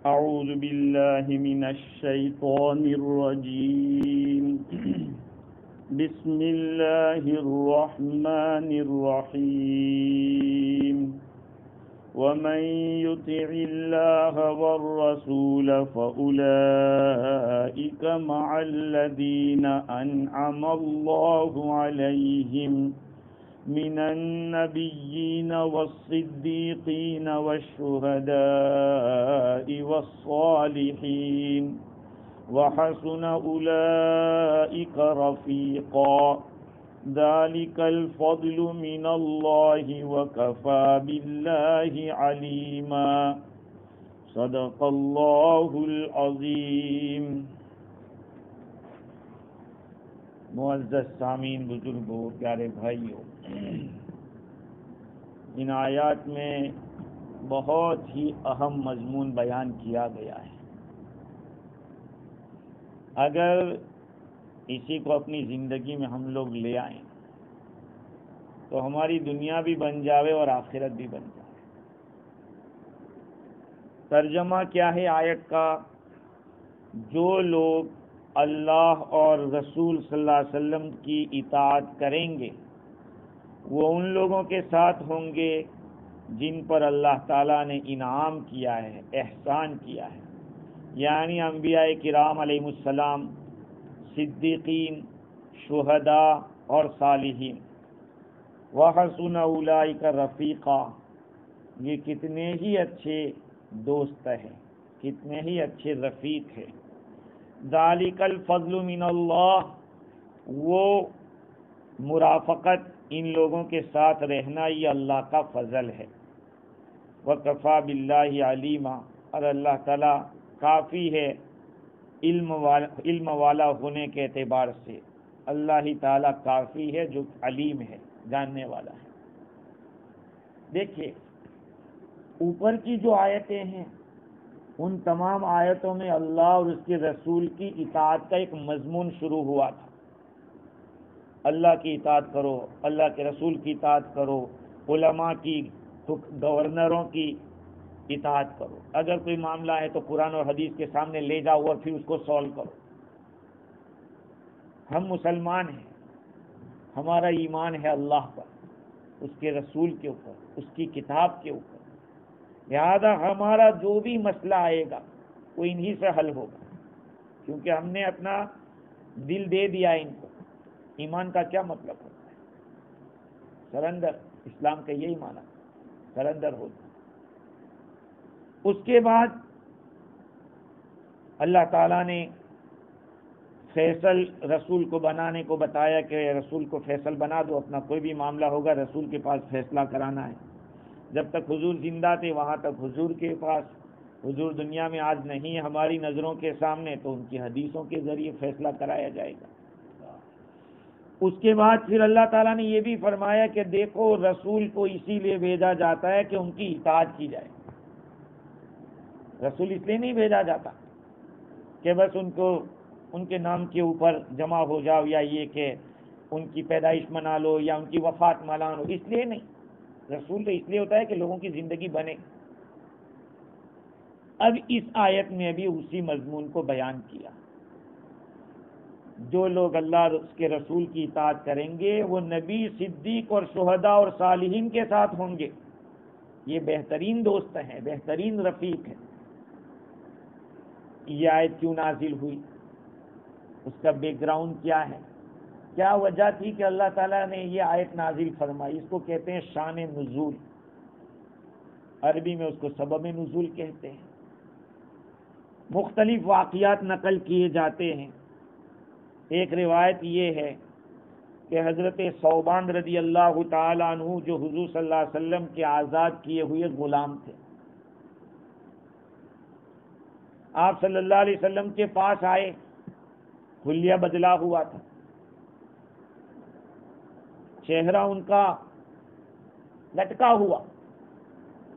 أعوذ بالله من الشيطان الرجيم بسم الله الرحمن الرحيم ومن يطع الله والرسول فأولئك مع الذين أنعم الله عليهم من النبيين والصديقين والشهداء والصالحين وحسن أولئك رفيقا ذلك الفضل من الله وكفى بالله عليما صدق الله العظيم۔ معزز سامعین، بزرگوں، پیارے بھائیوں، ان آیات میں بہت ہی اہم مضمون بیان کیا گیا ہے۔ اگر اسی کو اپنی زندگی میں ہم لوگ لے آئیں تو ہماری دنیا بھی بن جاوے اور آخرت بھی بن جائے۔ ترجمہ کیا ہے آیت کا؟ جو لوگ اللہ اور رسول صلی اللہ علیہ وسلم کی اطاعت کریں گے وہ ان لوگوں کے ساتھ ہوں گے جن پر اللہ تعالیٰ نے انعام کیا ہے، احسان کیا ہے، یعنی انبیاء کرام علیہ السلام، صدیقین، شہداء اور صالحین۔ وَحَسُنَ أُولَئِكَ رَفِيقًا، یہ کتنے ہی اچھے دوست ہیں، کتنے ہی اچھے رفیق ہیں۔ ذَلِكَ الْفَضْلُ مِنَ اللَّهِ، وہ مرافقت، ان لوگوں کے ساتھ رہنا یہ اللہ کا فضل ہے۔ وَكَفَى بِاللَّهِ عَلِيمًا، اور اللہ تعالیٰ کافی ہے علم والا ہونے کے اعتبار سے، اللہ ہی تعالیٰ کافی ہے جو علیم ہے، جاننے والا ہے۔ دیکھیے اوپر کی جو آیتیں ہیں ان تمام آیتوں میں اللہ اور اس کے رسول کی اطاعت کا ایک مضمون شروع ہوا تھا۔ اللہ کی اطاعت کرو، اللہ کے رسول کی اطاعت کرو، علماء کی، گورنروں کی اطاعت کرو، اگر کوئی معاملہ ہے تو قرآن اور حدیث کے سامنے لے جاؤ اور پھر اس کو سولو کرو۔ ہم مسلمان ہیں، ہمارا ایمان ہے اللہ پر، اس کے رسول کے اوپر، اس کی کتاب کے اوپر، لہذا ہمارا جو بھی مسئلہ آئے گا وہ انہی سے حل ہوگا، کیونکہ ہم نے اپنا دل دے دیا ان کو۔ ایمان کا کیا مطلب ہوتا ہے؟ سرنڈر، اسلام کا یہی معنی، سرنڈر ہوتا ہے۔ اس کے بعد اللہ تعالیٰ نے فیصل رسول کو بنانے کو بتایا کہ رسول کو فیصل بنا دو، اپنا کوئی بھی معاملہ ہوگا رسول کے پاس فیصلہ کرانا ہے۔ جب تک حضور زندہ تھے وہاں تک حضور کے پاس، حضور دنیا میں آج نہیں ہماری نظروں کے سامنے، تو ان کی حدیثوں کے ذریعے فیصلہ کرایا جائے گا۔ اس کے بعد پھر اللہ تعالیٰ نے یہ بھی فرمایا کہ دیکھو رسول کو اسی لیے بھیجا جاتا ہے کہ ان کی اطاعت کی جائے۔ رسول اس لیے نہیں بھیجا جاتا کہ بس ان کو ان کے نام کے اوپر جمع ہو جاؤ، یا یہ کہ ان کی پیدائش منا لو یا ان کی وفات منا لو، اس لیے نہیں۔ رسول تو اس لیے ہوتا ہے کہ لوگوں کی زندگی بنے۔ اب اس آیت میں بھی اسی مضمون کو بیان کیا۔ جو لوگ اللہ اور اس کے رسول کی اطاعت کریں گے وہ نبی، صدیق اور شہداء اور صالحین کے ساتھ ہوں گے۔ یہ بہترین دوست ہیں، بہترین رفیق ہیں۔ یہ آیت کیوں نازل ہوئی؟ اس کا بیک گراؤنڈ کیا ہے؟ کیا وجہ تھی کہ اللہ تعالیٰ نے یہ آیت نازل فرمائی؟ اس کو کہتے ہیں شان نزول، عربی میں اس کو سبب نزول کہتے ہیں۔ مختلف واقعات نقل کیے جاتے ہیں۔ ایک روایت یہ ہے کہ حضرت ثوبان رضی اللہ تعالیٰ عنہ جو حضور صلی اللہ علیہ وسلم کے آزاد کیے ہوئے غلام تھے، آپ صلی اللہ علیہ وسلم کے پاس آئے، حلیہ بدلا ہوا تھا، چہرہ ان کا لٹکا ہوا،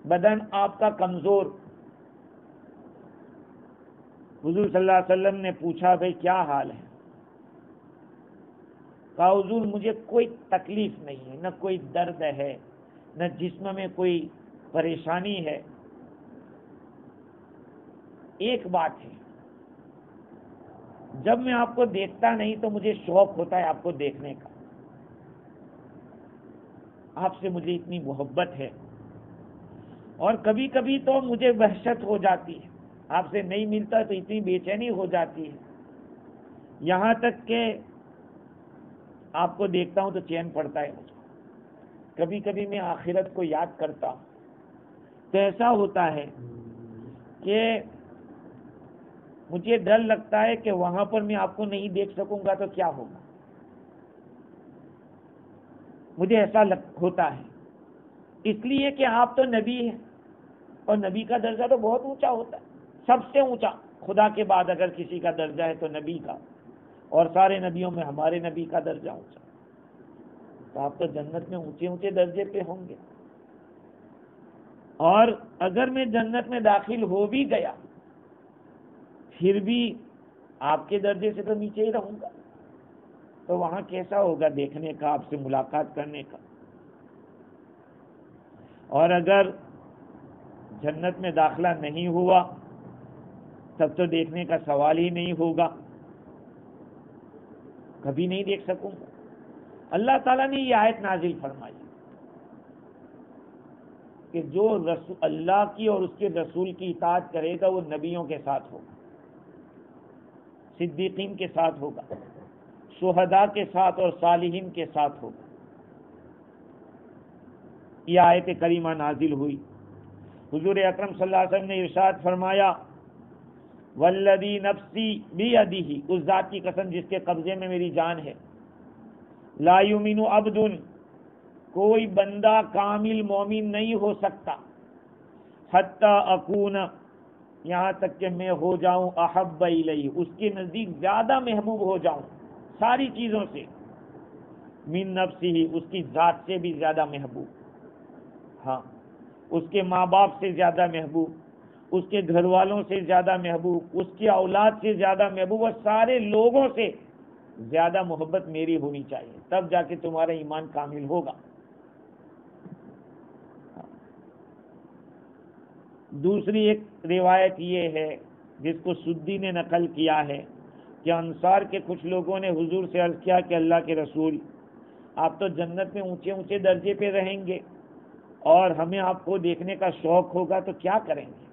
بدن آپ کا کمزور۔ حضور صلی اللہ علیہ وسلم نے پوچھا بھائی کیا حال ہے؟ کہا حضور مجھے کوئی تکلیف نہیں ہے، نہ کوئی درد ہے، نہ جسم میں کوئی پریشانی ہے، ایک بات ہے، جب میں آپ کو دیکھتا نہیں تو مجھے شوق ہوتا ہے آپ کو دیکھنے کا، آپ سے مجھے اتنی محبت ہے، اور کبھی کبھی تو مجھے وحشت ہو جاتی ہے، آپ سے نہیں ملتا تو اتنی بے چینی ہو جاتی ہے، یہاں تک کہ آپ کو دیکھتا ہوں تو چین پڑتا ہے مجھے، کبھی کبھی میں آخرت کو یاد کرتا ہوں تو ایسا ہوتا ہے کہ مجھے ڈر لگتا ہے کہ وہاں پر میں آپ کو نہیں دیکھ سکوں گا تو کیا ہوگا، مجھے ایسا ہوتا ہے، اس لیے کہ آپ تو نبی ہیں، اور نبی کا درجہ تو بہت اونچا ہوتا ہے، سب سے اونچا، خدا کے بعد اگر کسی کا درجہ ہے تو نبی کا، اور سارے نبیوں میں ہمارے نبی کا درجہ اونچا، تو آپ تو جنت میں اونچے اونچے درجے پہ ہوں گے، اور اگر میں جنت میں داخل ہو بھی گیا پھر بھی آپ کے درجے سے تو نیچے ہی رہوں گا، تو وہاں کیسا ہوگا دیکھنے کا، آپ سے ملاقات کرنے کا، اور اگر جنت میں داخلہ نہیں ہوا تب تو دیکھنے کا سوال ہی نہیں ہوگا، کبھی نہیں دیکھ سکوں گا۔ اللہ تعالیٰ نے یہ آیت نازل فرمائی کہ جو اللہ کی اور اس کے رسول کی اطاعت کرے گا وہ نبیوں کے ساتھ ہوگا، صدیقین کے ساتھ ہوگا، شہداء کے ساتھ اور صالحین کے ساتھ ہوگا۔ یہ آیت کریمہ نازل ہوئی، حضور اکرم صلی اللہ علیہ وسلم نے ارشاد فرمایا والذی نفسی بیدہ، اس ذات کی قسم جس کے قبضے میں میری جان ہے، لا یؤمن عبد، کوئی بندہ کامل مومن نہیں ہو سکتا، حتی اکون، یہاں تک کہ میں ہو جاؤں احب الیہ، اس کے نزدیک زیادہ محبوب ہو جاؤں ساری چیزوں سے، من نفسہ، اس کی ذات سے بھی زیادہ محبوب، ہاں اس کے ماں باپ سے زیادہ محبوب، اس کے گھر والوں سے زیادہ محبوب، اس کی اولاد سے زیادہ محبوب، اور سارے لوگوں سے زیادہ محبت میری ہونی چاہیے، تب جا کے تمہارا ایمان کامل ہوگا۔ دوسری ایک روایت یہ ہے جس کو سدی نے نقل کیا ہے کہ انصار کے کچھ لوگوں نے حضور سے عرض کیا کہ اللہ کے رسول، آپ تو جنت میں اونچے اونچے درجے پہ رہیں گے اور ہمیں آپ کو دیکھنے کا شوق ہوگا تو کیا کریں گے؟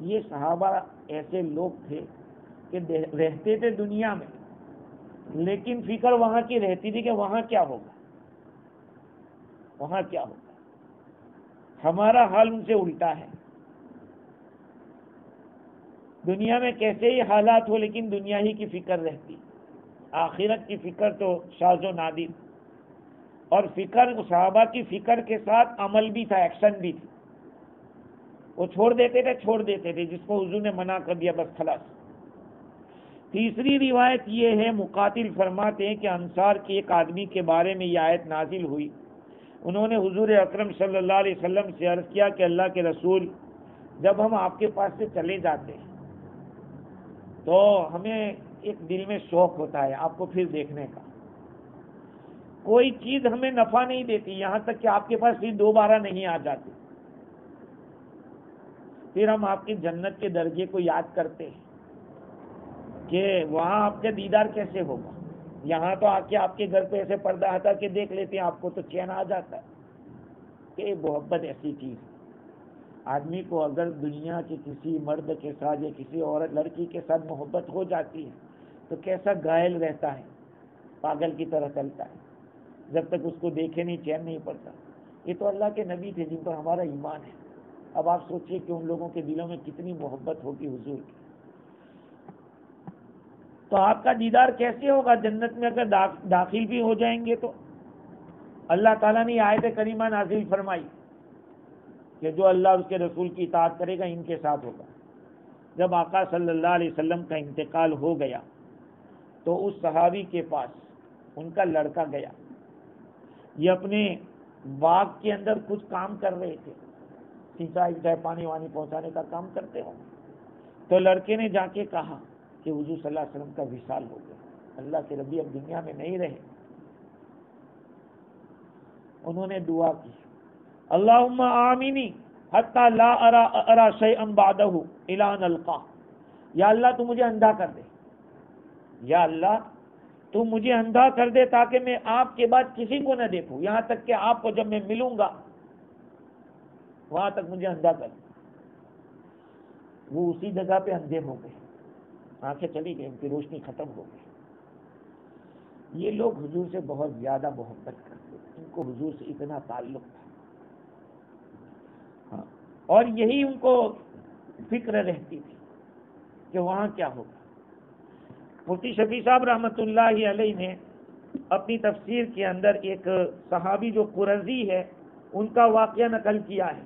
یہ صحابہ ایسے لوگ تھے کہ رہتے تھے دنیا میں لیکن فکر وہاں کی رہتی تھی کہ وہاں کیا ہوگا، وہاں کیا ہوگا۔ ہمارا حال ان سے الٹا ہے، دنیا میں کیسے ہی حالات ہو لیکن دنیا ہی کی فکر رہتی، آخرت کی فکر تو شاذ و نادر، اور فکر صحابہ کی فکر کے ساتھ عمل بھی تھا، ایکشن بھی تھی، وہ چھوڑ دیتے تھے جس کو حضور نے منع کر دیا بس خلاص۔ تیسری روایت یہ ہے، مقاتل فرماتے ہیں کہ انصار کے ایک آدمی کے بارے میں یہ آیت نازل ہوئی، انہوں نے حضور اکرم صلی اللہ علیہ وسلم سے عرض کیا کہ اللہ کے رسول، جب ہم آپ کے پاس سے چلے جاتے ہیں تو ہمیں ایک دل میں شوق ہوتا ہے آپ کو پھر دیکھنے کا، کوئی چیز ہمیں نفع نہیں دیتی، یہاں تک کہ آپ کے پاس پھر دوبارہ نہیں آ جاتی، پھر ہم آپ کی جنت کے درجے کو یاد کرتے ہیں کہ وہاں آپ کا دیدار کیسے ہوگا، یہاں تو آ کے آپ کے گھر پہ ایسے پردہ ہٹا کے دیکھ لیتے ہیں آپ کو تو چین آ جاتا ہے۔ کہ محبت ایسی چیز ہے، آدمی کو اگر دنیا کے کسی مرد کے ساتھ یا کسی عورت لڑکی کے ساتھ محبت ہو جاتی ہے تو کیسا گائل رہتا ہے، پاگل کی طرح چلتا ہے، جب تک اس کو دیکھے نہیں چین نہیں پڑتا۔ یہ تو اللہ کے نبی تھے جن پر ہمارا ایمان ہے، اب آپ سوچئے کہ ان لوگوں کے دلوں میں کتنی محبت ہوگی حضور کی، تو آپ کا دیدار کیسے ہوگا جنت میں اگر داخل بھی ہو جائیں گے تو؟ اللہ تعالیٰ نے آیت کریمہ نازل فرمائی کہ جو اللہ اور اس کے رسول کی اطاعت کرے گا ان کے ساتھ ہوگا۔ جب آقا صلی اللہ علیہ وسلم کا انتقال ہو گیا تو اس صحابی کے پاس ان کا لڑکا گیا، یہ اپنے باغ کے اندر کچھ کام کر رہے تھے، سینچائی پانی وانی پہنچانے کا کام کرتے ہوں، تو لڑکے نے جا کے کہا کہ حضور صلی اللہ علیہ وسلم کا وصال ہو گیا، اللہ کے نبی اب دنیا میں نہیں رہے۔ انہوں نے دعا کی اللہم آمینی، حتی لا ارى شیئا بعدہ الی ان القاہ، یا اللہ تو مجھے اندھا کر دے، یا اللہ تو مجھے اندھا کر دے تاکہ میں آپ کے بعد کسی کو نہ دیکھوں، یہاں تک کہ آپ کو جب میں ملوں گا وہاں تک مجھے اندھا کر دے۔ وہ اسی جگہ پہ اندھے ہو گئے، آنکھیں چلی گئی، ان کی روشنی ختم ہو گئی۔ یہ لوگ حضور سے بہت زیادہ محبت کرتے، ان کو حضور سے اتنا تعلق تھا، ہاں، اور یہی ان کو فکر رہتی تھی کہ وہاں کیا ہوگا۔ مفتی شفیع صاحب رحمۃ اللہ علیہ نے اپنی تفسیر کے اندر ایک صحابی جو قرظی ہے ان کا واقعہ نقل کیا ہے۔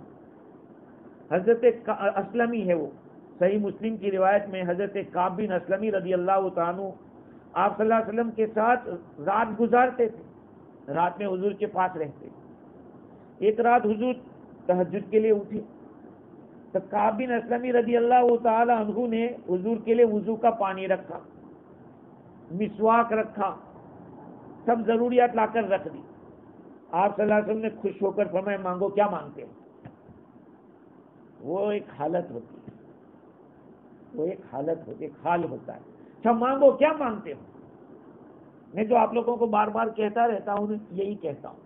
حضرت اسلمی ہے، وہ صحیح مسلم کی روایت میں حضرت کعب بن اسلمی رضی اللہ تعالیٰ عنہ آپ صلی اللہ علیہ وسلم کے ساتھ رات گزارتے تھے، رات میں حضور کے پاس رہتے۔ ایک رات حضور تہجد کے لیے اٹھے تو کعب بن اسلمی رضی اللہ تعالی عنہ نے حضور کے لیے وضو کا پانی رکھا، مسواک رکھا، سب ضروریات لا کر رکھ دی۔ آپ صلی اللہ علیہ وسلم نے خوش ہو کر فرمایا مانگو، کیا مانگتے ہو؟ وہ ایک حالت ہوتی ہے، وہ ایک حالت ہوتی ہے، ایک حال ہوتا ہے، اچھا مانگو، کیا مانگتے ہو؟ میں جو آپ لوگوں کو بار بار کہتا رہتا ہوں یہی کہتا ہوں،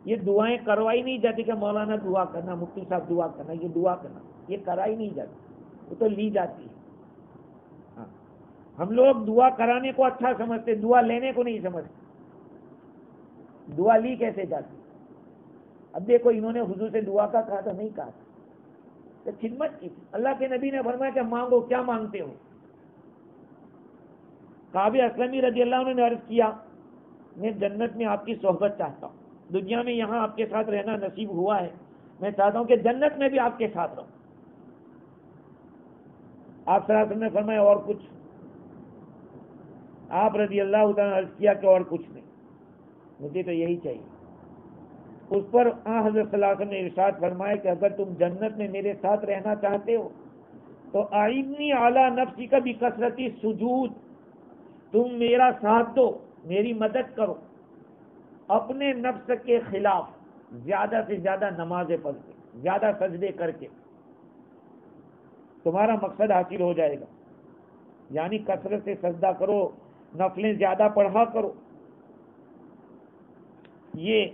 یہ دعائیں کروائی نہیں جاتی کہ مولانا دعا کرنا، مفتی صاحب دعا کرنا، یہ دعا کرنا، یہ کرائی نہیں جاتی، وہ تو لی جاتی ہے۔ ہاں، ہم لوگ دعا کرانے کو اچھا سمجھتے، دعا لینے کو نہیں سمجھتے۔ دعا لی کیسے جاتی؟ اب دیکھو انہوں نے حضور سے دعا کا کہا تھا، نہیں کہا تھا، تو خدمت کی تھی۔ اللہ کے نبی نے فرمایا کہ مانگو، کیا مانگتے ہو؟ کعب اسلمی رضی اللہ عنہ نے عرض کیا میں جنت میں آپ کی صحبت چاہتا ہوں، دنیا میں یہاں آپ کے ساتھ رہنا نصیب ہوا ہے، میں چاہتا ہوں کہ جنت میں بھی آپ کے ساتھ رہوں۔ آپ صلی اللہ علیہ وسلم نے فرمایا اور کچھ؟ آپ رضی اللہ تعالیٰ نے عرض کیا کہ اور کچھ نہیں، مجھے تو یہی چاہیے۔ اس پر حضرت صلی اللہ علیہ وسلم نے ارشاد فرمایا کہ اگر تم جنت میں میرے ساتھ رہنا چاہتے ہو تو اعنی علی نفسی کا بکثرت سجود، تم میرا ساتھ دو، میری مدد کرو اپنے نفس کے خلاف، زیادہ سے زیادہ نمازیں پڑھ کے، زیادہ سجدے کر کے، تمہارا مقصد حاصل ہو جائے گا۔ یعنی کثرت سے سجدہ کرو، نفلیں زیادہ پڑھا کرو۔ یہ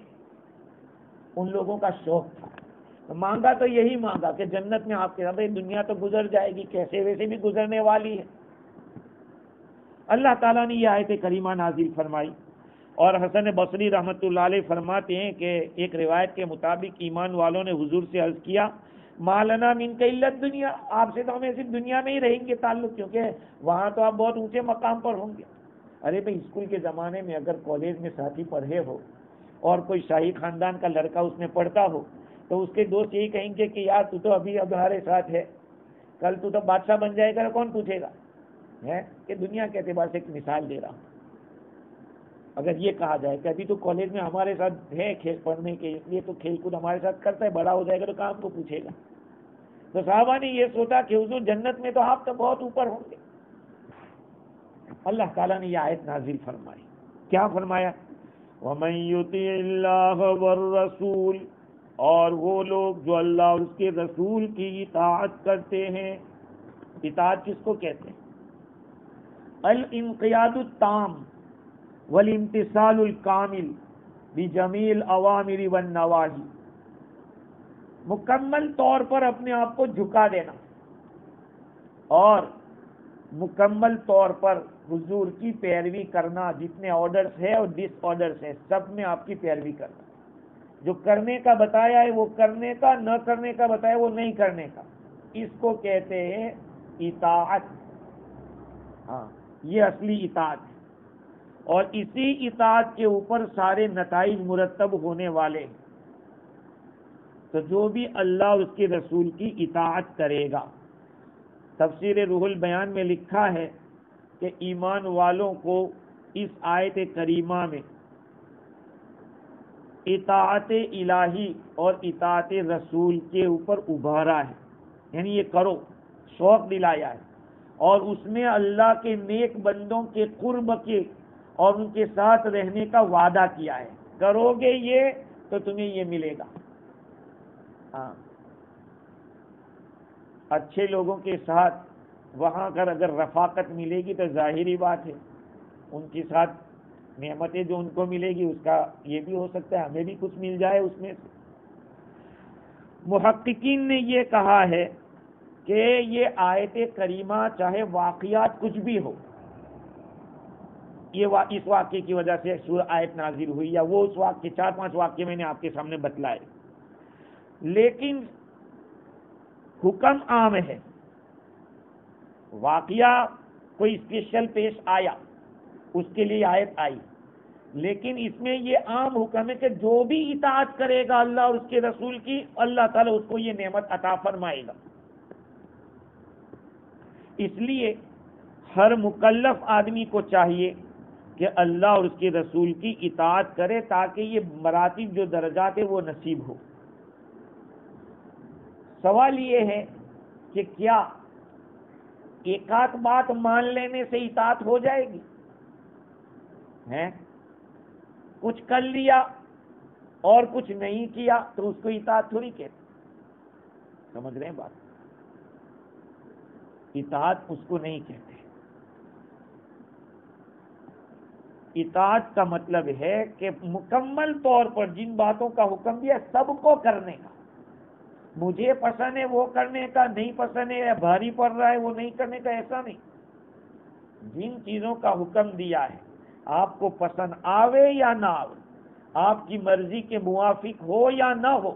ان لوگوں کا شوق تھا، مانگا تو یہی مانگا کہ جنت میں آپ کے ساتھ، دنیا تو گزر جائے گی، کیسے ویسے بھی گزرنے والی ہے۔ اللہ تعالیٰ نے یہ آیت کریمہ نازل فرمائی، اور حسن بصری رحمۃ اللہ علیہ فرماتے ہیں کہ ایک روایت کے مطابق ایمان والوں نے حضور سے عرض کیا ما لنا منک الا الدنیا، آپ سے تو ہمیں صرف دنیا میں ہی رہیں گے تعلق، کیونکہ وہاں تو آپ بہت اونچے مقام پر ہوں گے۔ ارے بھائی، اسکول کے زمانے میں اگر کالج میں ساتھی پڑھے ہو اور کوئی شاہی خاندان کا لڑکا اس میں پڑھتا ہو تو اس کے دوست یہی کہیں گے کہ یار تو تو ابھی اب ہمارے ساتھ ہے، کل تو بادشاہ بن جائے گا، کون پوچھے گا؟ ہے کہ دنیا کے اعتبار سے ایک مثال دے رہا ہوں۔ اگر یہ کہا جائے کہ ابھی تو کالج میں ہمارے ساتھ ہے کھیل پڑھنے کے، اس لیے تو کھیل کود ہمارے ساتھ کرتا ہے، بڑا ہو جائے گا تو کام کو پوچھے گا۔ تو صحابہ نے یہ سوچا کہ حضور جنت میں تو آپ تو بہت اوپر ہوں گے۔ اللہ تعالیٰ نے یہ آیت نازل فرمائی، کیا فرمایا؟ وَمَن يُطِعِ اللَّهَ وَالرَّسُولَ، اور وہ لوگ جو اللہ اور اس کے رسول کی اطاعت کرتے ہیں۔ اطاعت کس کو کہتے ہیں؟ الانقیاد التام والامتثال الکامل بجمیع الاوامر والنواہی، مکمل طور پر اپنے آپ کو جھکا دینا اور مکمل طور پر حضور کی پیروی کرنا، جتنے آرڈرز ہیں اور ڈس آرڈرز ہیں سب میں آپ کی پیروی کرنا، جو کرنے کا بتایا ہے وہ کرنے کا، نہ کرنے کا بتایا وہ نہیں کرنے کا، اس کو کہتے ہیں اطاعت۔ ہاں، یہ اصلی اطاعت ہے، اور اسی اطاعت کے اوپر سارے نتائج مرتب ہونے والے ہیں۔ تو جو بھی اللہ اور اس کے رسول کی اطاعت کرے گا، تفسیر روح البیان میں لکھا ہے کہ ایمان والوں کو اس آیت کریمہ میں اطاعت الہی اور اطاعت رسول کے اوپر ابھارا ہے، یعنی یہ کرو، شوق دلایا ہے، اور اس میں اللہ کے نیک بندوں کے قرب کے اور ان کے ساتھ رہنے کا وعدہ کیا ہے، کرو گے یہ تو تمہیں یہ ملے گا۔ ہاں، اچھے لوگوں کے ساتھ وہاں اگر رفاقت ملے گی تو ظاہری بات ہے ان کے ساتھ نعمتیں جو ان کو ملے گی اس کا یہ بھی ہو سکتا ہے ہمیں بھی کچھ مل جائے اس میں سے۔ محققین نے یہ کہا ہے کہ یہ آیت کریمہ چاہے واقعات کچھ بھی ہو، یہ اس واقعے کی وجہ سے سورہ آیت نازل ہوئی یا وہ اس واقعے 4-5 واقعے میں نے آپ کے سامنے بتلائے، لیکن حکم عام ہے۔ واقعہ کوئی اسپیشل پیش آیا اس کے لیے آیت آئی، لیکن اس میں یہ عام حکم ہے کہ جو بھی اطاعت کرے گا اللہ اور اس کے رسول کی، اللہ تعالیٰ اس کو یہ نعمت عطا فرمائے گا۔ اس لیے ہر مکلف آدمی کو چاہیے کہ اللہ اور اس کے رسول کی اطاعت کرے تاکہ یہ مراتب جو درجات ہیں وہ نصیب ہو۔ سوال یہ ہے کہ کیا ایک آدھ بات مان لینے سے اطاعت ہو جائے گی؟ کچھ کر لیا اور کچھ نہیں کیا تو اس کو اطاعت تھوڑی کہتے، سمجھ رہے ہیں بات؟ اطاعت اس کو نہیں کہتے۔ اطاعت کا مطلب ہے کہ مکمل طور پر جن باتوں کا حکم دیا سب کو کرنے کا، مجھے پسند ہے وہ کرنے کا، نہیں پسند ہے یا بھاری پڑ رہا ہے وہ نہیں کرنے کا، ایسا نہیں۔ جن چیزوں کا حکم دیا ہے آپ کو پسند آوے یا نہ آوے، آپ کی مرضی کے موافق ہو یا نہ ہو،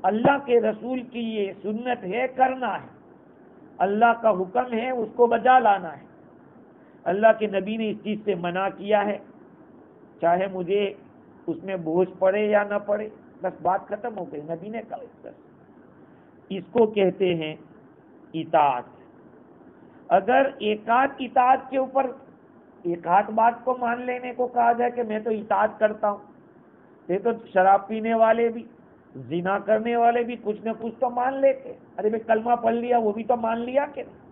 اللہ کے رسول کی یہ سنت ہے، کرنا ہے۔ اللہ کا حکم ہے اس کو بجا لانا ہے۔ اللہ کے نبی نے اس چیز سے منع کیا ہے، چاہے مجھے اس میں بوجھ پڑے یا نہ پڑے، بس بات ختم ہو گئی، نبی نے کہا بس۔ اس کو کہتے ہیں اطاعت۔ اگر ایک آدھ اطاعت کے اوپر ایک آدھ بات کو مان لینے کو کہا جائے کہ میں تو اطاعت کرتا ہوں، یہ تو شراب پینے والے بھی، زنا کرنے والے بھی کچھ نہ کچھ تو مان لیتے، ارے میں کلمہ پڑھ لیا وہ بھی تو مان لیا کہ نہیں؟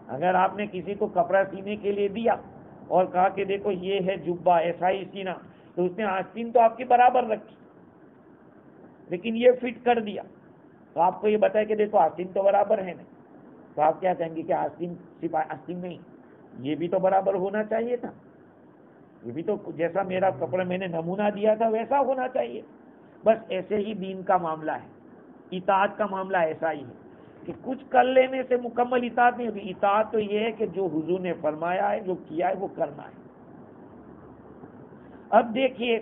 اگر آپ نے کسی کو کپڑا سینے کے لیے دیا اور کہا کہ دیکھو یہ ہے جبہ ایسا ہی سینا، تو اس نے آستین تو آپ کی برابر رکھی لیکن یہ فٹ کر دیا، تو آپ کو یہ بتایا کہ دیکھو آستین تو برابر ہے نہیں، تو آپ کیا کہیں گے کہ آستین صرف آستین نہیں، یہ بھی تو برابر ہونا چاہیے تھا، یہ بھی تو جیسا میرا کپڑا میں نے نمونہ دیا تھا ویسا ہونا چاہیے۔ بس ایسے ہی دین کا معاملہ ہے، اطاعت کا معاملہ ایسا ہی ہے کہ کچھ کر لینے سے مکمل اطاعت نہیں ہوگی۔ اطاعت تو یہ ہے کہ جو حضور نے فرمایا ہے، جو کیا ہے وہ کرنا ہے۔ اب دیکھیے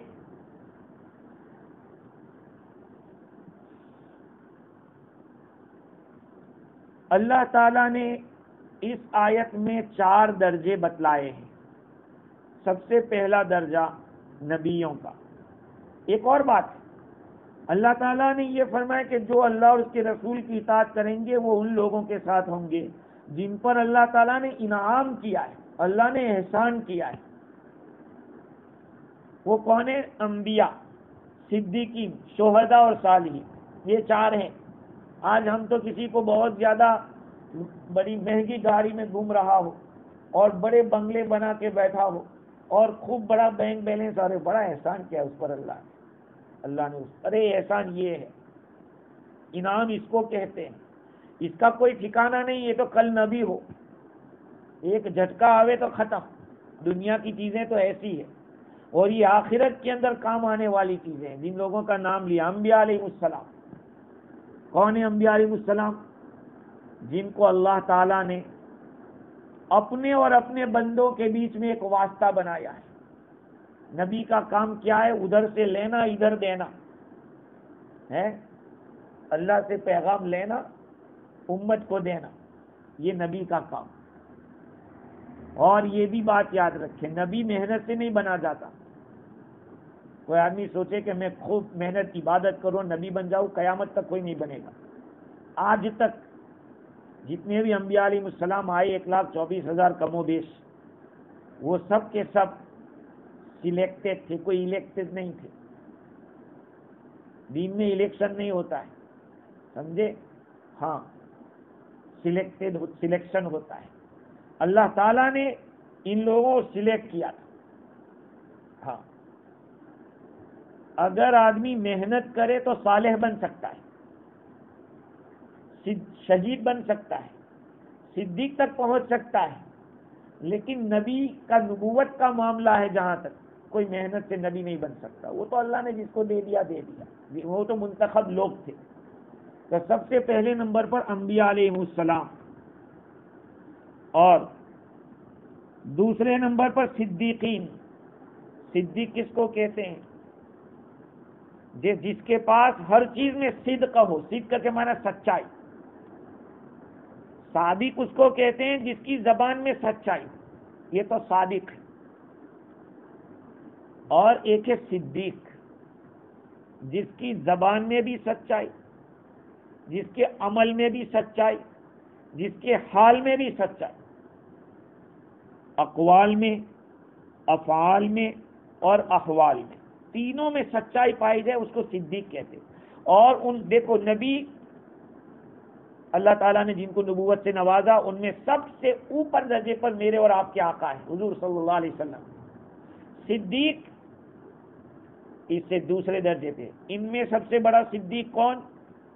اللہ تعالیٰ نے اس آیت میں 4 درجے بتلائے ہیں۔ سب سے پہلا درجہ نبیوں کا۔ ایک اور بات، اللہ تعالیٰ نے یہ فرمایا کہ جو اللہ اور اس کے رسول کی اطاعت کریں گے وہ ان لوگوں کے ساتھ ہوں گے جن پر اللہ تعالیٰ نے انعام کیا ہے، اللہ نے احسان کیا ہے۔ وہ کون ہیں؟ انبیاء، صدیقین، شہداء اور صالحین، یہ 4 ہیں۔ آج ہم تو کسی کو بہت زیادہ بڑی مہنگی گاڑی میں گھوم رہا ہو اور بڑے بنگلے بنا کے بیٹھا ہو اور خوب بڑا بینک بیلنس، اور بڑا احسان کیا اس پر اللہ نے ارے احسان یہ ہے، انعام اس کو کہتے ہیں، اس کا کوئی ٹھکانہ نہیں۔ یہ تو کل نبی ہو، ایک جھٹکا آوے تو ختم۔ دنیا کی چیزیں تو ایسی ہے، اور یہ آخرت کے اندر کام آنے والی چیزیں ہیں۔ جن لوگوں کا نام لیا انبیاء علیہ السلام، کون ہیں انبیاء علیہ السلام؟ جن کو اللہ تعالیٰ نے اپنے اور اپنے بندوں کے بیچ میں ایک واسطہ بنایا ہے۔ نبی کا کام کیا ہے؟ ادھر سے لینا ادھر دینا ہے، اللہ سے پیغام لینا امت کو دینا، یہ نبی کا کام۔ اور یہ بھی بات یاد رکھیں، نبی محنت سے نہیں بنا جاتا۔ کوئی آدمی سوچے کہ میں خوب محنت عبادت کروں نبی بن جاؤں، قیامت تک کوئی نہیں بنے گا۔ آج تک جتنے بھی انبیاء علیہ السلام آئے 1,24,000 کم و بیش، وہ سب کے سب سلیکٹڈ تھے، کوئی الیکٹڈ نہیں تھے۔ دین میں الیکشن نہیں ہوتا ہے، سمجھے؟ ہاں، سلیکشن ہوتا ہے۔ اللہ تعالیٰ نے ان لوگوں کو سلیکٹ کیا تھا۔ ہاں، اگر آدمی محنت کرے تو صالح بن سکتا ہے، شہید بن سکتا ہے، صدیق تک پہنچ سکتا ہے، لیکن نبی کا نبوت کا معاملہ ہے جہاں تک کوئی محنت سے نبی نہیں بن سکتا. وہ تو اللہ نے جس کو دے دیا دے دیا، وہ تو منتخب لوگ تھے. تو سب سے پہلے نمبر پر انبیاء علیہ السلام، اور دوسرے نمبر پر صدیقین. صدیق کس کو کہتے ہیں؟ جس کے پاس ہر چیز میں صدق ہو. صدق کے معنی سچائی. صادق اس کو کہتے ہیں جس کی زبان میں سچائی، یہ تو صادق ہے. اور ایک ہے صدیق، جس کی زبان میں بھی سچائی، جس کے عمل میں بھی سچائی، جس کے حال میں بھی سچائی، اقوال میں، افعال میں اور احوال میں، تینوں میں سچائی پائی جائے اس کو صدیق کہتے ہیں. اور دیکھو نبی اللہ تعالیٰ نے جن کو نبوت سے نوازا ان میں سب سے اوپر درجے پر میرے اور آپ کے آقا ہیں حضور صلی اللہ علیہ وسلم. صدیق اس سے دوسرے درجے پہ. ان میں سب سے بڑا صدیق کون؟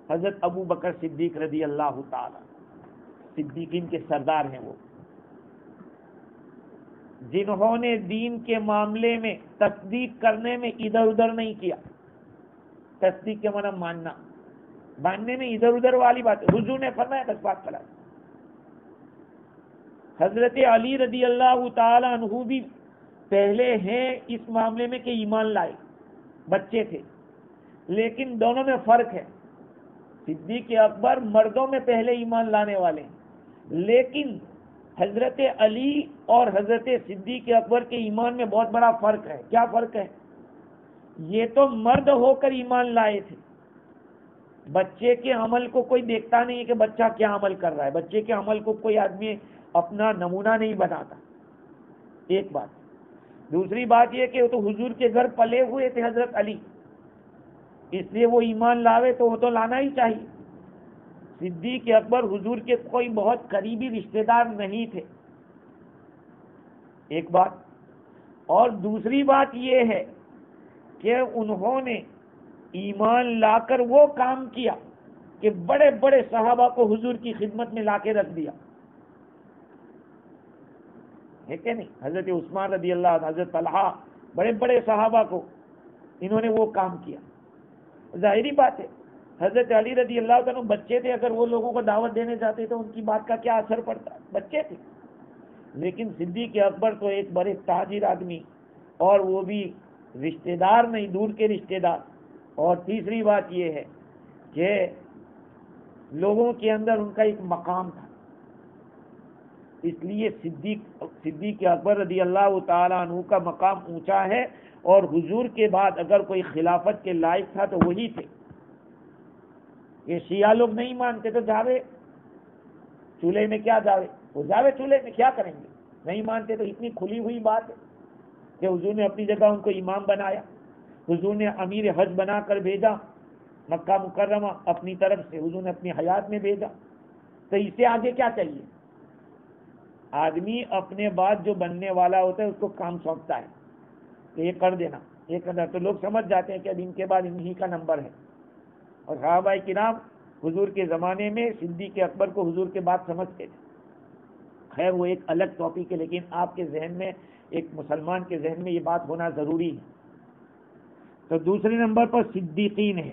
حضرت ابو بکر صدیق رضی اللہ تعالی. صدیقین کے سردار ہیں وہ، جنہوں نے دین کے معاملے میں تصدیق کرنے میں ادھر ادھر نہیں کیا. تصدیق کے معنی ماننا، ماننے میں ادھر ادھر والی بات. حضور نے فرمایا بس بات پڑا. حضرت علی رضی اللہ تعالی عنہ بھی پہلے ہیں اس معاملے میں کہ ایمان لائے، بچے تھے، لیکن دونوں میں فرق ہے. صدیق اکبر مردوں میں پہلے ایمان لانے والے ہیں، لیکن حضرت علی اور حضرت صدیق اکبر کے ایمان میں بہت بڑا فرق ہے. کیا فرق ہے؟ یہ تو مرد ہو کر ایمان لائے تھے. بچے کے عمل کو کوئی دیکھتا نہیں ہے کہ بچہ کیا عمل کر رہا ہے، بچے کے عمل کو کوئی آدمی اپنا نمونہ نہیں بناتا. ایک بات. دوسری بات یہ کہ وہ تو حضور کے گھر پلے ہوئے تھے حضرت علی، اس لیے وہ ایمان لاوے تو وہ تو لانا ہی چاہیے. صدیق اکبر حضور کے کوئی بہت قریبی رشتہ دار نہیں تھے. ایک بات. اور دوسری بات یہ ہے کہ انہوں نے ایمان لا کر وہ کام کیا کہ بڑے بڑے صحابہ کو حضور کی خدمت میں لا کے رکھ دیا ہے کہ نہیں. حضرت عثمان رضی اللہ عنہ، حضرت طلحہ، بڑے بڑے صحابہ کو انہوں نے وہ کام کیا. ظاہری بات ہے حضرت علی رضی اللہ عنہ بچے تھے، اگر وہ لوگوں کو دعوت دینے جاتے تو ان کی بات کا کیا اثر پڑتا؟ بچے تھے. لیکن صدیق اکبر تو ایک بڑے تاجر آدمی، اور وہ بھی رشتہ دار نہیں، دور کے رشتہ دار. اور تیسری بات یہ ہے کہ لوگوں کے اندر ان کا ایک مقام تھا، اس لیے صدیق اکبر رضی اللہ تعالیٰ عنہ کا مقام اونچا ہے. اور حضور کے بعد اگر کوئی خلافت کے لائق تھا تو وہی تھے. یہ شیعہ لوگ نہیں مانتے تو جاوے چولہے میں کیا جاوے، وہ جاوے چولہے میں کیا کریں گے. نہیں مانتے تو اتنی کھلی ہوئی بات ہے کہ حضور نے اپنی جگہ ان کو امام بنایا. حضور نے امیر حج بنا کر بھیجا مکہ مکرمہ اپنی طرف سے، حضور نے اپنی حیات میں بھیجا. تو اس سے آگے کیا چاہیے؟ آدمی اپنے بعد جو بننے والا ہوتا ہے اس کو کام سونپتا ہے کہ یہ کر دینا، یہ کرنا، تو لوگ سمجھ جاتے ہیں کہ اب ان کے بعد انہی کا نمبر ہے. اور صحابہ کرام حضور کے زمانے میں صدیق اکبر کو حضور کے بعد سمجھتے تھے. خیر وہ ایک الگ ٹاپک ہے، لیکن آپ کے ذہن میں، ایک مسلمان کے ذہن میں یہ بات ہونا ضروری ہے. تو دوسرے نمبر پر صدیقین ہے،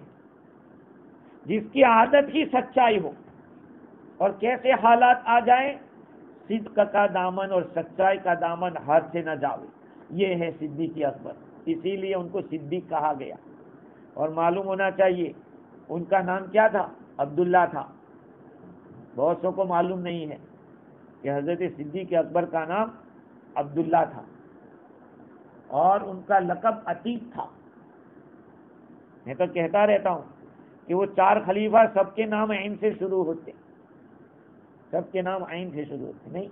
جس کی عادت ہی سچائی ہو، اور کیسے حالات آ جائیں صدق کا دامن اور سچائی کا دامن ہاتھ سے نہ جاوے. یہ ہے صدیق اکبر، اسی لیے ان کو صدیق کہا گیا. اور معلوم ہونا چاہیے ان کا نام کیا تھا؟ عبداللہ تھا. بہت سو کو معلوم نہیں ہے کہ حضرت صدیق اکبر کا نام عبداللہ تھا، اور ان کا لقب عتیق تھا. میں تو کہتا رہتا ہوں کہ وہ 4 خلیفہ سب کے نام عین سے شروع ہوتے، سب کے نام عین سے شروع ہوتے. نہیں،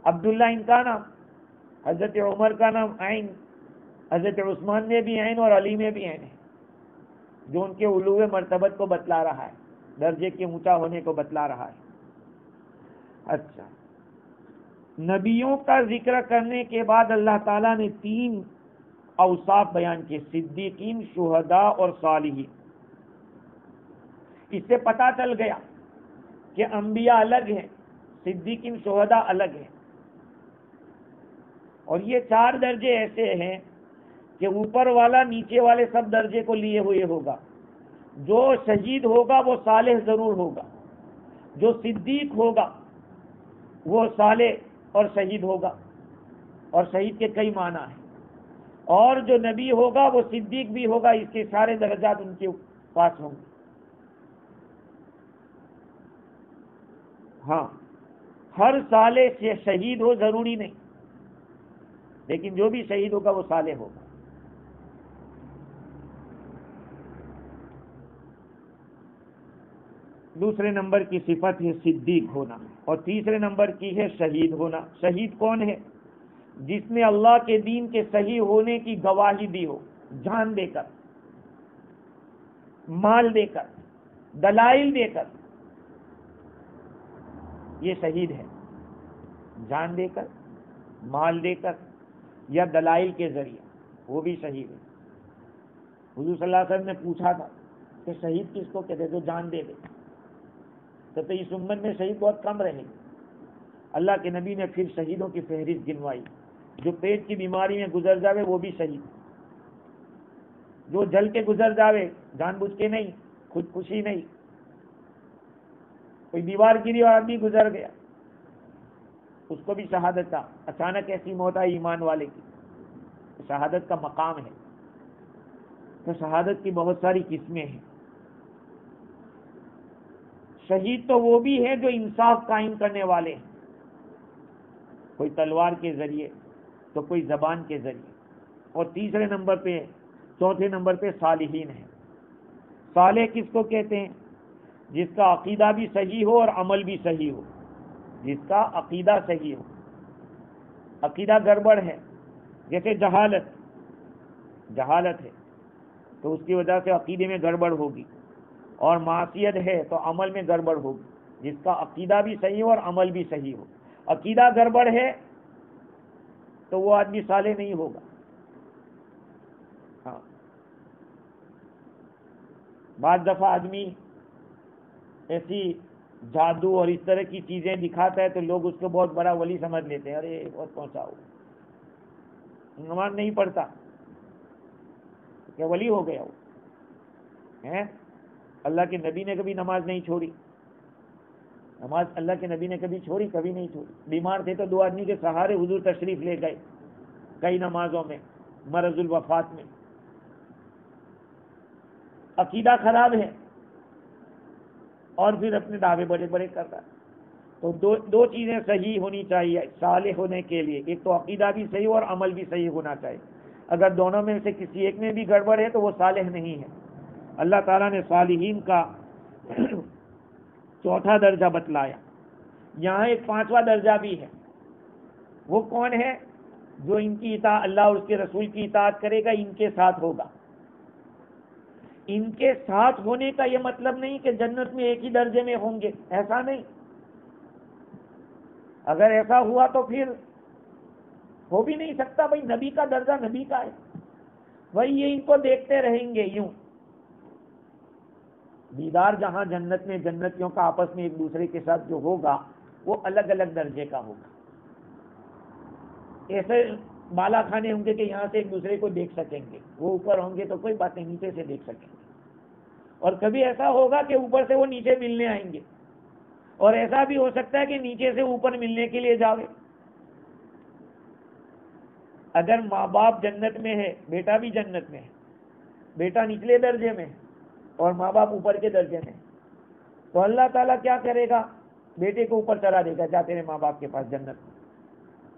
عبداللہ ان کا نام، حضرت عمر کا نام عین، حضرت عثمان میں بھی عین اور علی میں بھی عین ہے، جو ان کے علو مرتبت کو بتلا رہا ہے، درجے کے اونچا ہونے کو بتلا رہا ہے. اچھا، نبیوں کا ذکر کرنے کے بعد اللہ تعالیٰ نے 3 اوصاف بیان کیے: صدیقین، شہداء اور صالحین. اس سے پتہ چل گیا کہ انبیاء الگ ہیں، صدیقین شہداء الگ ہیں، اور یہ 4 درجے ایسے ہیں کہ اوپر والا نیچے والے سب درجے کو لیے ہوئے ہوگا۔ جو شہید ہوگا وہ صالح ضرور ہوگا، جو صدیق ہوگا وہ صالح اور شہید ہوگا، اور شہید کے کئی معنی ہیں، اور جو نبی ہوگا وہ صدیق بھی ہوگا، اس کے سارے درجات ان کے پاس ہوں گے۔ ہاں، ہر صالح سے شہید ہو ضروری نہیں، لیکن جو بھی شہید ہوگا وہ صالح ہوگا۔ دوسرے نمبر کی صفت ہے صدیق ہونا، اور تیسرے نمبر کی ہے شہید ہونا۔ شہید کون ہے؟ جس نے اللہ کے دین کے صحیح ہونے کی گواہی دی ہو، جان دے کر، مال دے کر، دلائل دے کر، یہ شہید ہے۔ جان دے کر، مال دے کر، یا دلائل کے ذریعے، وہ بھی شہید ہے۔ حضور صلی اللہ علیہ وسلم نے پوچھا تھا کہ شہید کس کو کہتے؟ جو جان دے دے۔ تو اس امت میں شہید بہت کم رہے گی۔ اللہ کے نبی نے پھر شہیدوں کی فہرست گنوائی۔ جو پیٹ کی بیماری میں گزر جاوے وہ بھی شہید، جو جل کے گزر جاوے، جان بوجھ کے نہیں، خودکشی نہیں، کوئی دیوار گری اور آدمی گزر گیا، اس کو بھی شہادت کا، اچانک ایسی موت آئی ایمان والے کی، شہادت کا مقام ہے۔ تو شہادت کی بہت ساری قسمیں ہیں۔ شہید تو وہ بھی ہے جو انصاف قائم کرنے والے ہیں، کوئی تلوار کے ذریعے تو کوئی زبان کے ذریعے۔ اور تیسرے نمبر پہ، چوتھے نمبر پہ صالحین ہیں۔ صالح کس کو کہتے ہیں؟ جس کا عقیدہ بھی صحیح ہو اور عمل بھی صحیح ہو۔ جس کا عقیدہ صحیح ہو، عقیدہ گڑبڑ ہے، جیسے جہالت ہے تو اس کی وجہ سے عقیدے میں گڑبڑ ہوگی، اور معصیت ہے تو عمل میں گڑبڑ ہوگی۔ جس کا عقیدہ بھی صحیح ہو اور عمل بھی صحیح ہو، عقیدہ گڑبڑ ہے تو وہ آدمی صالح نہیں ہوگا۔ ہاں، بعض دفعہ آدمی ایسی جادو اور اس طرح کی چیزیں دکھاتا ہے تو لوگ اس کو بہت بڑا ولی سمجھ لیتے ہیں، ارے بہت پہنچا ہو، نماز نہیں پڑھتا، کیا ولی ہو گیا وہ ہے؟ اللہ کے نبی نے کبھی نماز نہیں چھوڑی، نماز اللہ کے نبی نے کبھی چھوڑی؟ کبھی نہیں چھوڑی۔ بیمار تھے تو 2 آدمی کے سہارے حضور تشریف لے گئے کئی نمازوں میں، مرض الوفات میں۔ عقیدہ خراب ہے اور پھر اپنے دعوے بڑے بڑے کرتا ہے۔ تو دو چیزیں صحیح ہونی چاہیے صالح ہونے کے لیے، ایک تو عقیدہ بھی صحیح اور عمل بھی صحیح ہونا چاہیے۔ اگر دونوں میں سے کسی ایک میں بھی گڑبڑ ہے تو وہ صالح نہیں ہے۔ اللہ تعالیٰ نے صالحین کا چوتھا درجہ بتلایا، یہاں ایک 5واں درجہ بھی ہے۔ وہ کون ہے؟ جو ان کی اطاعت، اللہ اور اس کے رسول کی اطاعت کرے گا، ان کے ساتھ ہوگا۔ ان کے ساتھ ہونے کا یہ مطلب نہیں کہ جنت میں ایک ہی درجے میں ہوں گے، ایسا نہیں۔ اگر ایسا ہوا تو پھر ہو بھی نہیں سکتا، بھائی نبی کا درجہ نبی کا ہے، وہی یہ ان کو دیکھتے رہیں گے یوں۔ دیدار جہاں جنت میں جنتیوں کا آپس میں ایک دوسرے کے ساتھ جو ہوگا وہ الگ الگ درجے کا ہوگا۔ ایسے بالا خانے ہوں گے کہ یہاں سے ایک دوسرے کو دیکھ سکیں گے، وہ اوپر ہوں گے تو کوئی باتیں نیچے سے دیکھ سکیں گے، اور کبھی ایسا ہوگا کہ اوپر سے وہ نیچے ملنے آئیں گے، اور ایسا بھی ہو سکتا ہے کہ نیچے سے اوپر ملنے کے لیے جاوے۔ اگر ماں باپ جنت میں ہے، بیٹا بھی جنت میں ہے، بیٹا نچلے درجے میں ہے اور ماں باپ اوپر کے درجے میں، تو اللہ تعالیٰ کیا کرے گا؟ بیٹے کو اوپر چلا دے گا، جا تیرے ماں باپ کے پاس جنت میں۔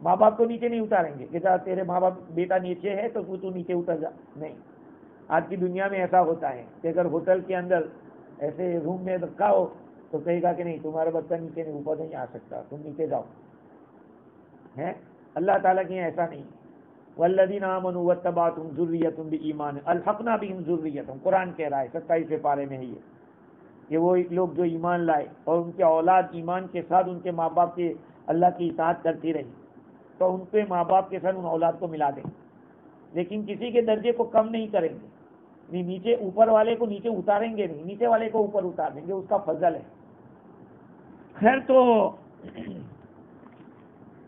ماں باپ کو نیچے نہیں اتاریں گے کہ جا تیرے ماں باپ، بیٹا نیچے ہے تو تو نیچے اتر جا، نہیں۔ آج کی دنیا میں ایسا ہوتا ہے کہ اگر ہوٹل کے اندر ایسے روم میں رکھا ہو تو کہے گا کہ نہیں تمہارا بچہ نیچے نہیں، اوپر نہیں آ سکتا، تم نیچے جاؤ، ہے؟ اللہ تعالیٰ کے یہاں ایسا نہیں۔ والذین آمنوا واتبعتهم ذریتهم بایمان الحقنا بهم ذریتهم، قرآن کہہ رہا ہے 27ویں پارے میں ہے یہ کہ وہ لوگ جو ایمان لائے اور ان کے اولاد ایمان کے ساتھ ان کے ماں باپ کے اللہ کی اطاعت کرتی رہی تو ان کے ماں باپ کے ساتھ ان اولاد کو ملا دیں، لیکن کسی کے درجے کو کم نہیں کریں گے، نہیں نیچے اوپر والے کو نیچے اتاریں گے، نہیں نیچے والے کو اوپر اتار دیں گے، اس کا فضل ہے۔ خیر، تو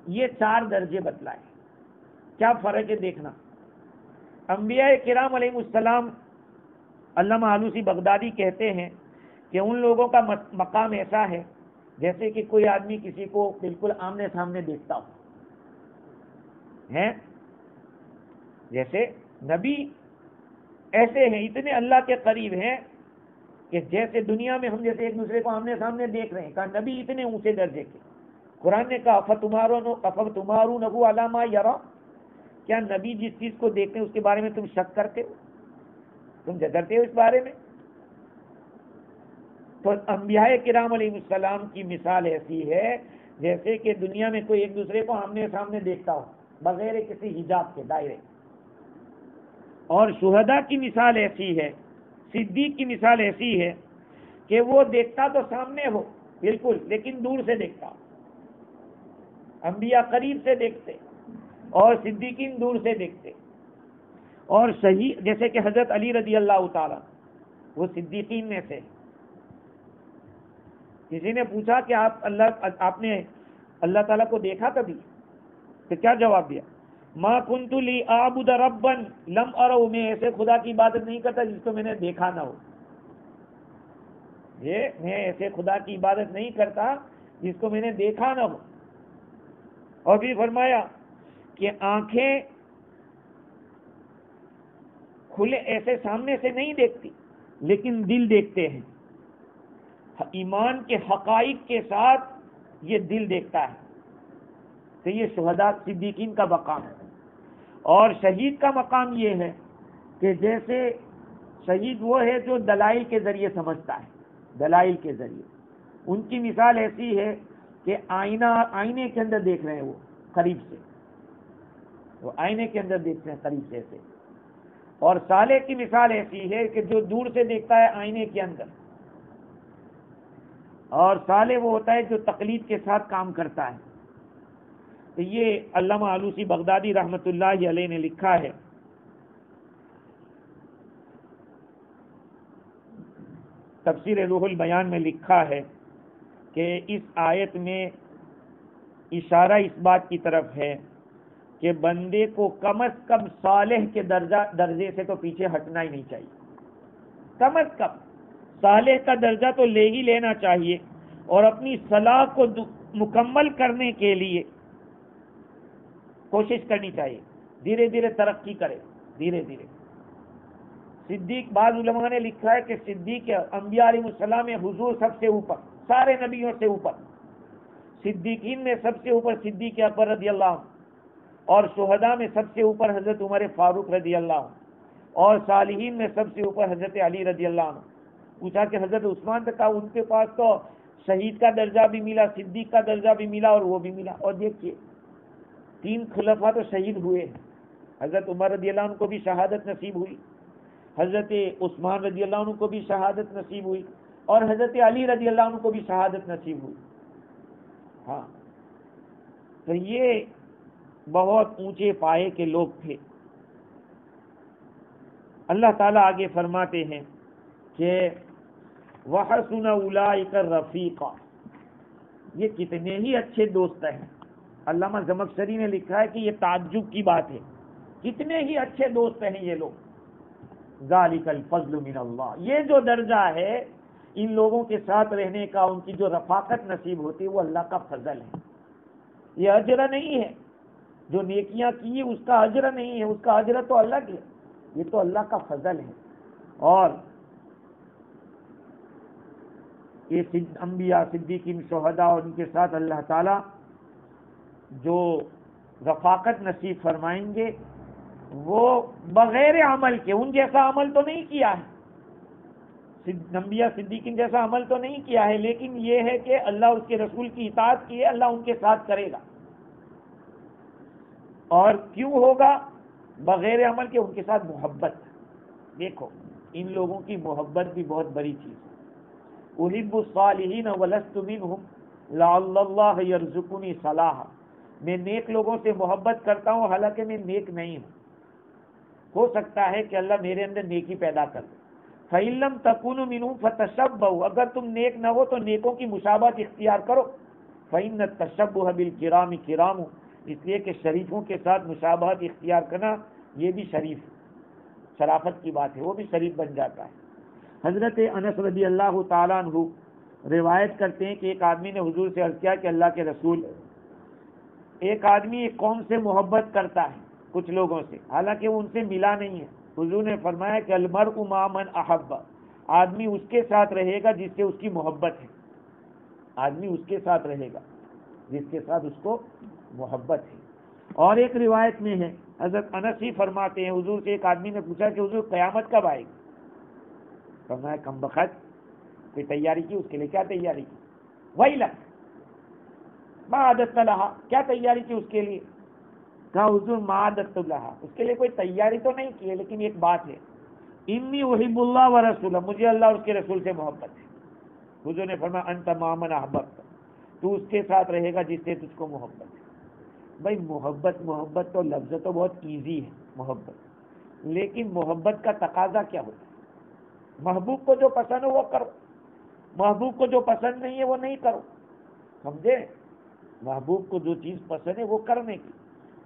یہ 4 درجے بتلائے. کیا فرق ہے دیکھنا. انبیاء کرام علیہ السلام، علامہ آلوسی بغدادی کہتے ہیں کہ ان لوگوں کا مقام ایسا ہے جیسے کہ کوئی آدمی کسی کو بالکل آمنے سامنے دیکھتا ہو ہے. جیسے نبی ایسے ہیں، اتنے اللہ کے قریب ہیں کہ جیسے دنیا میں ہم جیسے ایک دوسرے کو آمنے سامنے دیکھ رہے ہیں، کہا نبی اتنے اونچے درجے کے. قرآن نے کہا افتمارونہ علی ما یری، کیا نبی جس چیز کو دیکھتے ہیں اس کے بارے میں تم شک کرتے ہو، تم جھگڑتے ہو اس بارے میں؟ تو انبیاء کرام علیہ السلام کی مثال ایسی ہے جیسے کہ دنیا میں کوئی ایک دوسرے کو آمنے سامنے دیکھتا ہو بغیر کسی حجاب کے دائرے. اور شہداء کی مثال ایسی ہے، صدیق کی مثال ایسی ہے کہ وہ دیکھتا تو سامنے ہو بالکل، لیکن دور سے دیکھتا. انبیاء قریب سے دیکھتے اور صدیقین دور سے دیکھتے. اور صحیح جیسے کہ حضرت علی رضی اللہ تعالی وہ صدیقین میں سے. کسی نے پوچھا کہ آپ نے اللہ تعالیٰ کو دیکھا کبھی؟ تو کیا جواب دیا؟ ما کنت لی اعبد ربا لم ارہ، میں ایسے خدا کی عبادت نہیں کرتا جس کو میں نے دیکھا نہ ہو. میں ایسے خدا کی عبادت نہیں کرتا جس کو میں نے دیکھا نہ ہو. اور بھی فرمایا کہ آنکھیں کھلے ایسے سامنے سے نہیں دیکھتی لیکن دل دیکھتے ہیں. ایمان کے حقائق کے ساتھ یہ دل دیکھتا ہے. تو یہ شہداء صدیقین کا مقام ہے. اور شہید کا مقام یہ ہے کہ جیسے شہید وہ ہے جو دلائل کے ذریعے سمجھتا ہے، دلائل کے ذریعے. ان کی مثال ایسی ہے کہ آئینے کے اندر دیکھ رہے ہیں وہ قریب سے، وہ آئینے کے اندر دیکھتے ہیں قریب سے ایسے. اور صالح کی مثال ایسی ہے کہ جو دور سے دیکھتا ہے آئینے کے اندر. اور صالح وہ ہوتا ہے جو تقلید کے ساتھ کام کرتا ہے. تو یہ علامہ آلوسی بغدادی رحمۃ اللہ علیہ نے لکھا ہے. تفسیر روح البیان میں لکھا ہے کہ اس آیت میں اشارہ اس بات کی طرف ہے کہ بندے کو کم از کم صالح کے درجے سے تو پیچھے ہٹنا ہی نہیں چاہیے. کم از کم صالح کا درجہ تو لے ہی لینا چاہیے، اور اپنی صلاح کو مکمل کرنے کے لیے کوشش کرنی چاہیے. دھیرے دھیرے ترقی کرے، دھیرے دھیرے. صدیق، بعض علماء نے لکھا ہے کہ صدیق انبیاء علیہ السلام میں حضور سب سے اوپر، سارے نبیوں سے اوپر. صدیقین میں سب سے اوپر صدیق اکبر رضی اللہ عنہ، اور شہداء میں سب سے اوپر حضرت عمر فاروق رضی اللہ عنہ، اور صالحین میں سب سے اوپر حضرت علی رضی اللہ عنہ. پوچھا کہ حضرت عثمان تک ان کے پاس تو شہید کا درجہ بھی ملا، صدیق کا درجہ بھی ملا، اور وہ بھی ملا. اور دیکھیے 3 خلفاء تو شہید ہوئے. حضرت عمر رضی اللہ عنہ کو بھی شہادت نصیب ہوئی، حضرت عثمان رضی اللہ عنہ کو بھی شہادت نصیب ہوئی، اور حضرت علی رضی اللہ عنہ کو بھی شہادت نصیب ہوئی. ہاں، تو یہ بہت اونچے پائے کے لوگ تھے. اللہ تعالیٰ آگے فرماتے ہیں کہ وَحَسُنَ أُولَٰئِكَ رَفِيقًا، یہ کتنے ہی اچھے دوست ہیں. علامہ زمخشری نے لکھا ہے کہ یہ تعجب کی بات ہے، کتنے ہی اچھے دوست ہیں یہ لوگ. ذَلِكَ الْفَضْلُ مِنَ اللَّهِ، یہ جو درجہ ہے ان لوگوں کے ساتھ رہنے کا، ان کی جو رفاقت نصیب ہوتی ہے، وہ اللہ کا فضل ہے. یہ اجر نہیں ہے. جو نیکیاں کی اس کا اجر نہیں ہے، اس کا اجر تو الگ ہے، یہ تو اللہ کا فضل ہے. اور یہ انبیاء، صدیقین، شہداء اور ان کے ساتھ اللہ تعالیٰ جو رفاقت نصیب فرمائیں گے وہ بغیر عمل کے، ان جیسا عمل تو نہیں کیا ہے، انبیاء صدیقین جیسا عمل تو نہیں کیا ہے، لیکن یہ ہے کہ اللہ اور اس کے رسول کی اطاعت کی ہے، اللہ ان کے ساتھ کرے گا. اور کیوں ہوگا؟ بغیر عمل کے، ان کے ساتھ محبت. دیکھو ان لوگوں کی محبت بھی بہت بڑی چیز ہے. احب الصالحین ولست منهم لعل اللہ یرزقنی صلاحا، میں نیک لوگوں سے محبت کرتا ہوں حالانکہ میں نیک نہیں ہوں، ہو سکتا ہے کہ اللہ میرے اندر نیکی پیدا کر دے. فَإِن لَّمْ تَكُونُوا مِنْهُمْ فَتَشَبَّهُوا، اگر تم نیک نہ ہو تو نیکوں کی مشابہت اختیار کرو. فَإِنَّ التَّشَبُّهَ بِالْكِرَامِ كِرَامٌ، اس لیے کہ شریفوں کے ساتھ مشابہت اختیار کرنا یہ بھی شرافت کی بات ہے، وہ بھی شریف بن جاتا ہے. حضرت انس رضی اللہ تعالیٰ عنہ روایت کرتے ہیں کہ ایک آدمی نے حضور سے عرض کیا کہ اللہ کے رسول، ایک آدمی ایک قوم سے محبت کرتا ہے، کچھ لوگوں سے، حالانکہ وہ ان سے ملا نہیں ہے. حضور نے فرمایا کہ المرء مع من احب، آدمی اس کے ساتھ رہے گا جس سے اس کی محبت ہے. آدمی اس کے ساتھ رہے گا جس کے ساتھ اس کو محبت ہے. اور ایک روایت میں ہے، حضرت انس ہی فرماتے ہیں حضور سے ایک آدمی نے پوچھا کہ حضور قیامت کب آئے گی؟ فرمایا کم بخت، کوئی تیاری کی؟ اس کے لیے کیا تیاری کی؟ ویلک ما عادت لہا، کیا تیاری کی اس کے لیے؟ کہا حضور ما عادت لہا، اس کے لیے کوئی تیاری تو نہیں کی ہے، لیکن ایک بات ہے، انی احب اللہ ورسولہ، مجھے اللہ اور اس کے رسول سے محبت ہے. حضور نے فرمایا انت مع من احببت، تو اس کے ساتھ رہے گا جس سے تجھ کو محبت ہے. بھائی محبت تو لفظ تو بہت ایزی ہے محبت، لیکن محبت کا تقاضا کیا ہوتا ہے؟ محبوب کو جو پسند ہو وہ کرو، محبوب کو جو پسند نہیں ہے وہ نہیں کرو. سمجھے؟ محبوب کو جو چیز پسند ہے وہ کرنے کی،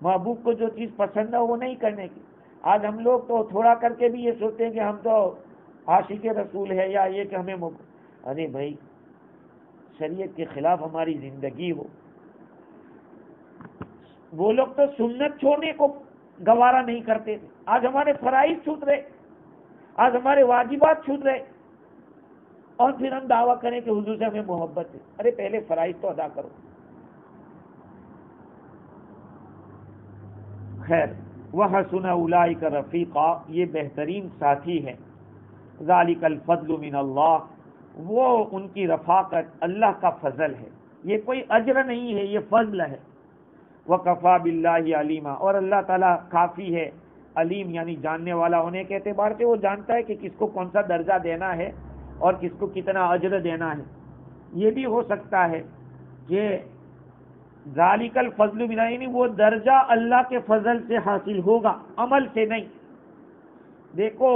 محبوب کو جو چیز پسند ہے وہ نہیں کرنے کی. آج ہم لوگ تو تھوڑا کر کے بھی یہ سوچتے ہیں کہ ہم تو عاشق رسول ہے، یا یہ کہ ہمیں ارے بھائی شریعت کے خلاف ہماری زندگی ہو. وہ لوگ تو سنت چھوڑنے کو گوارا نہیں کرتے تھے، آج ہمارے فرائض چھوٹ رہے، آج ہمارے واجبات چھوٹ رہے، اور پھر ہم دعویٰ کریں کہ حضور سے ہمیں محبت ہے. ارے پہلے فرائض تو ادا کرو. خیر، وَحَسُنَ أُولَٰئِكَ رَفِيقًا، یہ بہترین ساتھی ہے. ذَلِكَ الْفَضْلُ مِنَ اللَّهِ، وہ ان کی رفاقت اللہ کا فضل ہے، یہ کوئی اجر نہیں ہے، یہ فضل ہے. وَكَفَىٰ بِاللَّهِ عَلِيمًا، اور اللہ تعالیٰ کافی ہے، علیم یعنی جاننے والا ہونے کے اعتبار سے وہ جانتا ہے کہ کس کو کون سا درجہ دینا ہے اور کس کو کتنا اجر دینا ہے. یہ بھی ہو سکتا ہے کہ ذالک الفضل من، یعنی وہ درجہ اللہ کے فضل سے حاصل ہوگا، عمل سے نہیں. دیکھو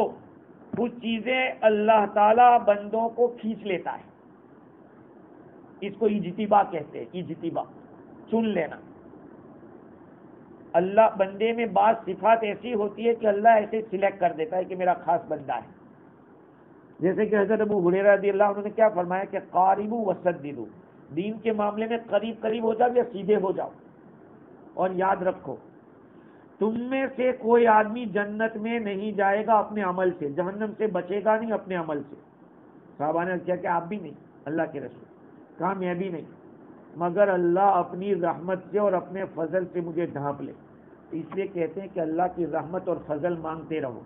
کچھ چیزیں اللہ تعالیٰ بندوں کو کھینچ لیتا ہے، اس کو اجتبا کہتے ہیں. اجتبا چن لینا. اللہ بندے میں بعض صفات ایسی ہوتی ہے کہ اللہ ایسے سلیکٹ کر دیتا ہے کہ میرا خاص بندہ ہے. جیسے کہ حضرت ابو ہریرہ رضی اللہ عنہ نے کیا فرمایا کہ قاربوا وسددوا، دین کے معاملے میں قریب ہو جاؤ یا سیدھے ہو جاؤ. اور یاد رکھو تم میں سے کوئی آدمی جنت میں نہیں جائے گا اپنے عمل سے، جہنم سے بچے گا نہیں اپنے عمل سے. صحابہ نے کیا کہ آپ بھی نہیں، اللہ کے رسول. کہا میں بھی نہیں، مگر اللہ اپنی رحمت سے اور اپنے فضل سے مجھے ڈھانپ لے. اس لیے کہتے ہیں کہ اللہ کی رحمت اور فضل مانگتے رہو.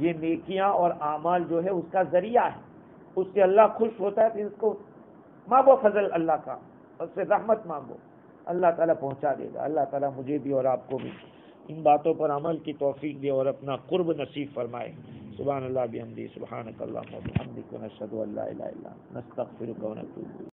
یہ نیکیاں اور اعمال جو ہے اس کا ذریعہ ہے، اس سے اللہ خوش ہوتا ہے. پھر اس کو مانگو فضل اللہ کا، اس سے رحمت مانگو، اللہ تعالیٰ پہنچا دے گا. اللہ تعالیٰ مجھے بھی اور آپ کو بھی ان باتوں پر عمل کی توفیق دے اور اپنا قرب نصیب فرمائے. سبحان اللہ بحمدہ، سبحانک اللہم وبحمدک، نشہد ان لا الہ الا انت، نستغفرک ونتوب الیک.